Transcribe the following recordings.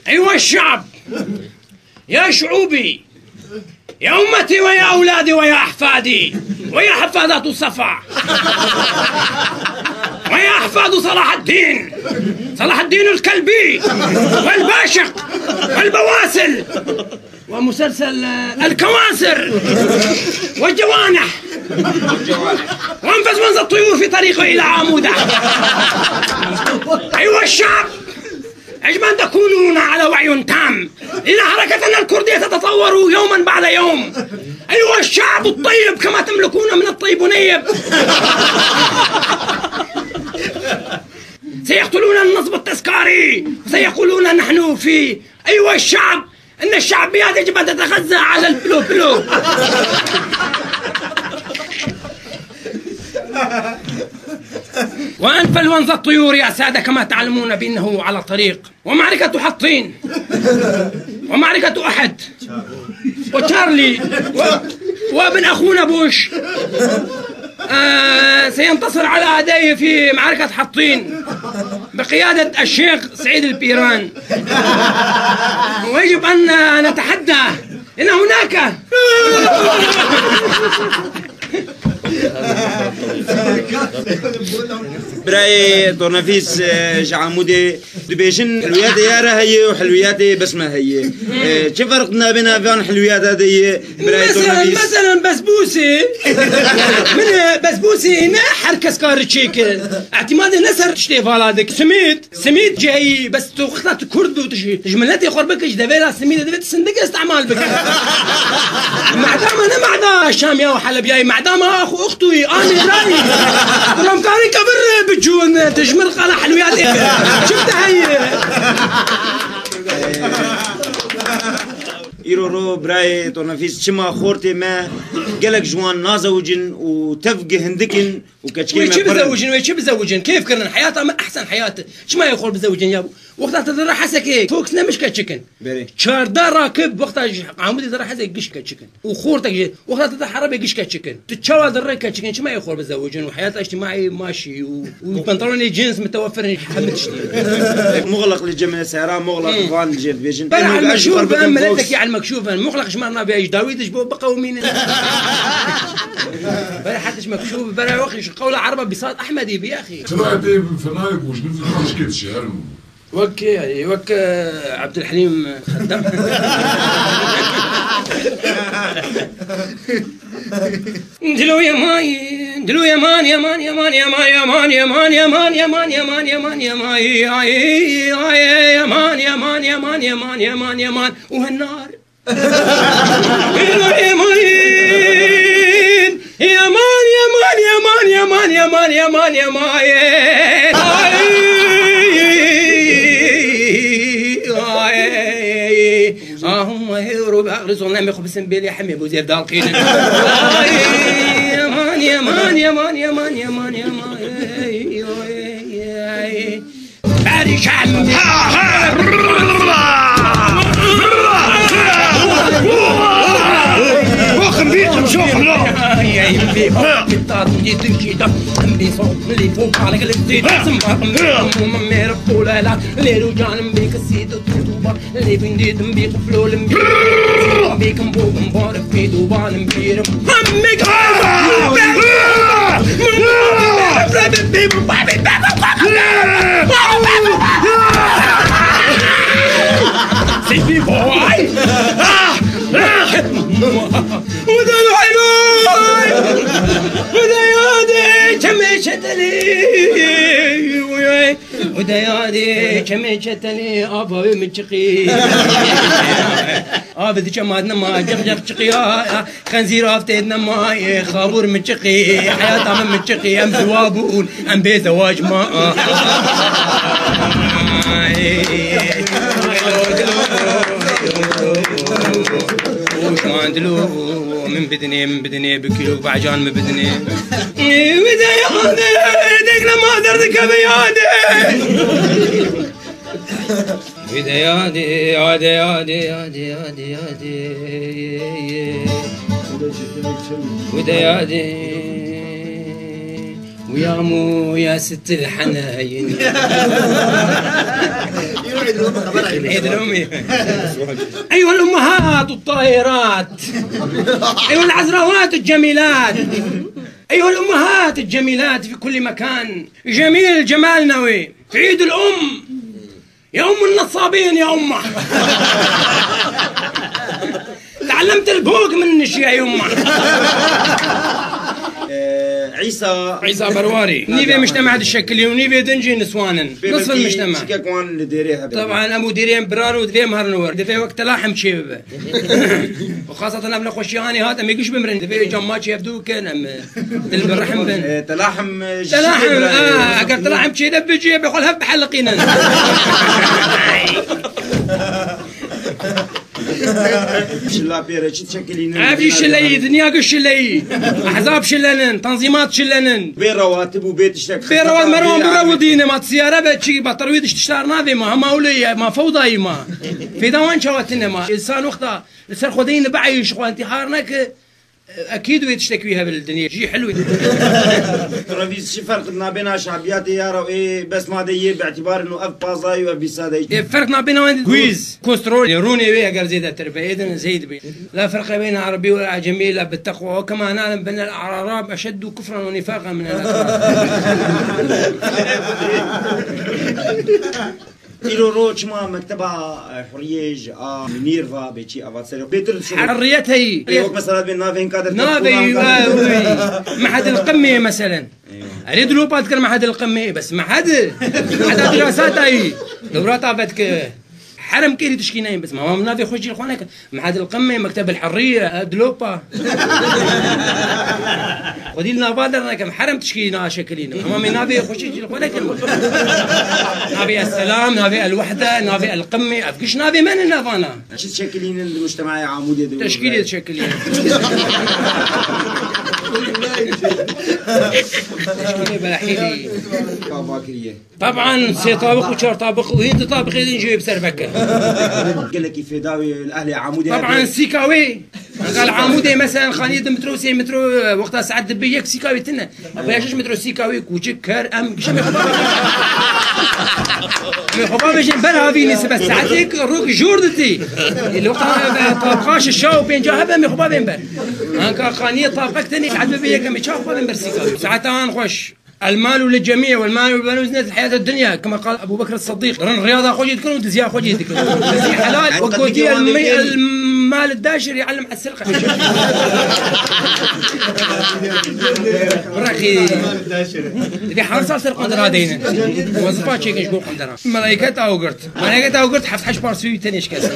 أيها الشعب، يا شعوبي، يا أمتي ويا أولادي ويا أحفادي ويا حفادات الصفا ويا أحفاد صلاح الدين الكلبي والباشق والبواسل ومسلسل الكواسر والجوانح وانفذ منز الطيور في طريقه إلى عمودة. أيها الشعب، يجب أن تكونون على وعي تام إن حركتنا الكردية تتطور يوما بعد يوم. أيها الشعب الطيب، كما تملكون من الطيب نيب. سيقتلون النصب التذكاري وسيقولون نحن في. أيها الشعب، إن الشعبيات يجب أن تتغذى على الفلو. وأنفل ونز الطيور يا سادة كما تعلمون بأنه على طريق، ومعركة حطين ومعركة أحد وتشارلي وابن أخونا بوش سينتصر على أعدائه في معركة حطين بقيادة الشيخ سعيد البيران. ويجب أن نتحدى إن هناك براي طرنفيس شعمودي دبيشن حلويات يارا هي وحلويات بس ما هي. شو فرقنا بين بين حلويات هذه براي طرنفيس؟ مثلا بسبوسه من بسبوسه هنا حركه كارتشيك اعتماد نسر تشتي فالادك سميد جاي بس تخطط كرد وتجملتي خربك ايش دبيلا سميد دبت صندوق استعمال بك معدام انا معدا شاميه وحلبياي معدام اختي انا راي رم كاري كبر بجون تجمل قال حلويات شفت هي إيرو براي طرنفيس شما خورتي ما قالك جوان نازوجن وتفقه هندكن وكتشكي ويش بزوجن كيف كرنا حياته ما أحسن حياته شما يخور بزوجن يابو وقتها تدرى حسك هيك فوكسنا مش كتشكن شاردار راكب وقتها عمودي تدرى حسك قش كتشكن وخورتك جي وقتها تدرى حربي قش كتشكن تتشاور درى كتشكن شما يخور بزوجن وحياته اجتماعي ماشي وبنطلوني جينز متوفر حمل تشتري مغلق للجميع سعران مغلق فان الجيل بيجن مكشوف ملتك يعني مكشوفا مغلق شمرنا بيش داويد ايش بقومين بلا حدش مكشوف بلا وقش قول عربه بصاد احمدي بيا اخي سمعت فنايك وش بنت كتش يعني وك عبد الحليم خدام دلو يا ماي دلو يا مان يا مان يا مان يا مان يا مان يا مان يا مان يا مان يا مان يا مان يا ماي يا مان يا مان يا مان يا مان يا مان يا مان وهالنار يا مان يا مان يا مان يا مان يا مان يا مان يا مان يا مان هم هيرو بأغرزون لم يخبسن بيلي حمي بوزير دالقين يا مان يا مان يا مان يا مان يا مان يا مان باري شعب وخم بيكم شوف لا يا يمبي كتات جيت كيدا عندي صوت اللي فوق على قلبي سمعكم ممي ربطوا لا ليلو جان بيك السيد الطوبة اللي بنديد بيك فلول بيك مبوك مبارك في دوبان بيرم همك سيدي بوي وده الحلول وده يادي كمشتلي وده يادي كمشتلي أبا متشقي أبد جمادنا ما جغجغ شقيا خنزير أفتيدنا ما خابور متشقي حياة من متشقي أم ثوابون أم بزواج ما دلو من بدني بكيلو بعجان من بدني وذا يا ديك لما درتك بيادي وذا يادي ويا مو يا ست الحناين عيد الأم. أيها الأمهات الطاهرات، أيها العذراوات الجميلات، أيها الأمهات الجميلات في كل مكان، جميل جمال نوي في عيد الأم. يا أم النصابين يا أمه. تعلمت البوق منش يا يمه. عيسى برواري نيفي مجتمع الشكلي ونيفي دنجي نسوانا نصف المجتمع طبعا ابو ديرين برار ودفي مهرنور دفي وقت لاحم شيب وخاصة ابن خوشياني هذا ما يقش بمرن دفي جمات يبدو كان بالرحم بن تلاحم اقدر تلاحم شي دب جيب يقول هب حلقينا. شلا بيرا تشكلين عادي شلي دنيا شلي احزاب شلنن تنظيمات شلنن برواتب وبيت اشتك برواتب مروان برودين ما تسياره بتشي بترويد اشتشتار نافي ما اولي ما فوضى ما في دوان شواتنا ما انسان وقتها السر خدين بعيش انتحارنك اكيد ويتشتكيها بالدنيا شيء حلو. ترافيس شو فرقنا بين شعبيات يارا وايه بس ما دي باعتبار انه اف بازاي وابي سادي فرقنا بين كويز كوسترول يروني بيه قال زيد التربيه اذا زيد بيه لا فرق بين عربي ولا عجمي الا بالتقوى وكما نعلم بان الاعراب اشد كفرا ونفاقا من الاتراك. إلو روش ما مكتبة حرية منيرفا بيجي أفاتسير بيتر شو حريتها هي وقت مثلا بين نافين كادر نافي معهد القمة مثلا أريد لو بذكر معهد القمة بس معهد دراسات هي دورات عبتك حرم كيري تشكينين بس ما نافي خوشي اخوانك معهد القمة مكتب الحرية دلوبا ودي لنا بادرنا كم حرم تشكينا شكلين امام نافي خوشي اخوانك نافي السلام نافي الوحدة نافي القمة افكش نافي من النافانا شو تشكلين المجتمع عمودي تشكيلية تشكلين تشكيلية بلاحيلي طبعا سي طابق وشار طابق وهند طابق يجي بسربكة. قال لك في داوي الاهلي عمودي طبعا سيكاوي قال عمودي مثلا خليد مترو سي مترو وقتها سعد دبيك سيكاوي تنا بياش مترو سيكاوي كوشك كار ام شمي خباب جن برا فيني بس ساعتك روك جوردتي اللي وقتها طابقاش الشاو بين جاهبه مي خباب بر هكا خانيه طابقك تاني سعد دبيك مي شاو خباب بر سيكاوي ساعتها نخش المال للجميع والمال والبنون زينة الحياة الدنيا كما قال أبو بكر الصديق رن الرياضة خوجي تكون وتزيا خوجي تكون تزيا حلال وقوتي المال الداشر يعلم على السرقة برخي في حرصة سرقة درادين وظفات شيء كنش بوق درا ملايكة أو قرت حفظ حش بارسوي تانيش كاس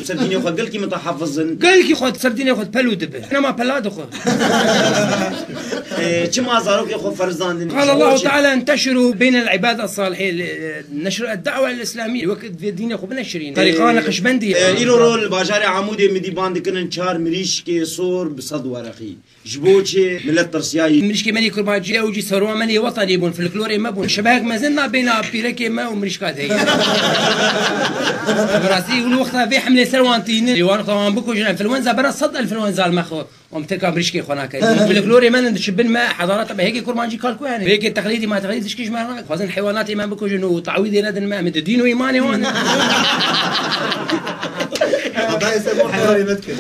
سرديني أخذ قلكي متحفظ قلكي خد سرديني أخذ بلو دبه أنا ما بلاد أخذ كما زاروك يا أخو فرزان قال الله تعالى انتشروا بين العباد الصالحين نشر الدعوة الإسلامية وقت في الدين يا أخو بنشرين طريقة نقشبندي إلو رول باجاري عمودي مدي باند كنن شار مريش كي صور بصد ورقي جبوتشي ملت ترسياي مريش كي ماني كرباجي أوجي سروا ماني وطني بون في الكلوري ما بون شبهك ما زلنا بين بيركي ما ومريش كات هي براسي والوقت في حملة سروانتين يوان طبعا بكو جنا انفلونزا برا صد انفلونزا المخو ومتكا بريشكي خناك بالكلوري ما ندشبن ما حضارات هيك كرمانجي كالكو يعني هيك التقليدي ما تقليدي شكيش ما خازن حيوانات ما بكو جنو تعويضي ندن ما مد دين وايماني وانا هذا يسموه حيواني متكل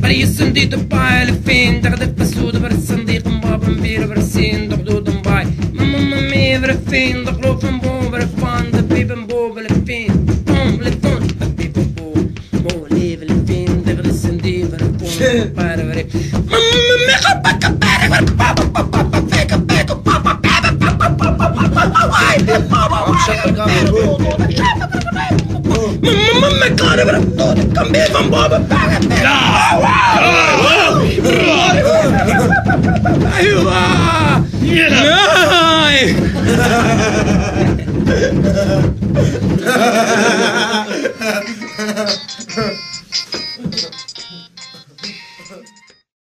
بري الصنديق دباي لفين دغدغ بسود بر الصنديق مباب مبير برسين دغدود مباي مامي برفين دغلو فنبو برفان دبي بنبو بلفين بوم لفون دبي بنبو مو ليف لفين دغل الصنديق برفون باري بري مامي خبك باري بابا بابا فيك بيك بابا ماما كان برفضون كم بيت من بابا ايوه يلا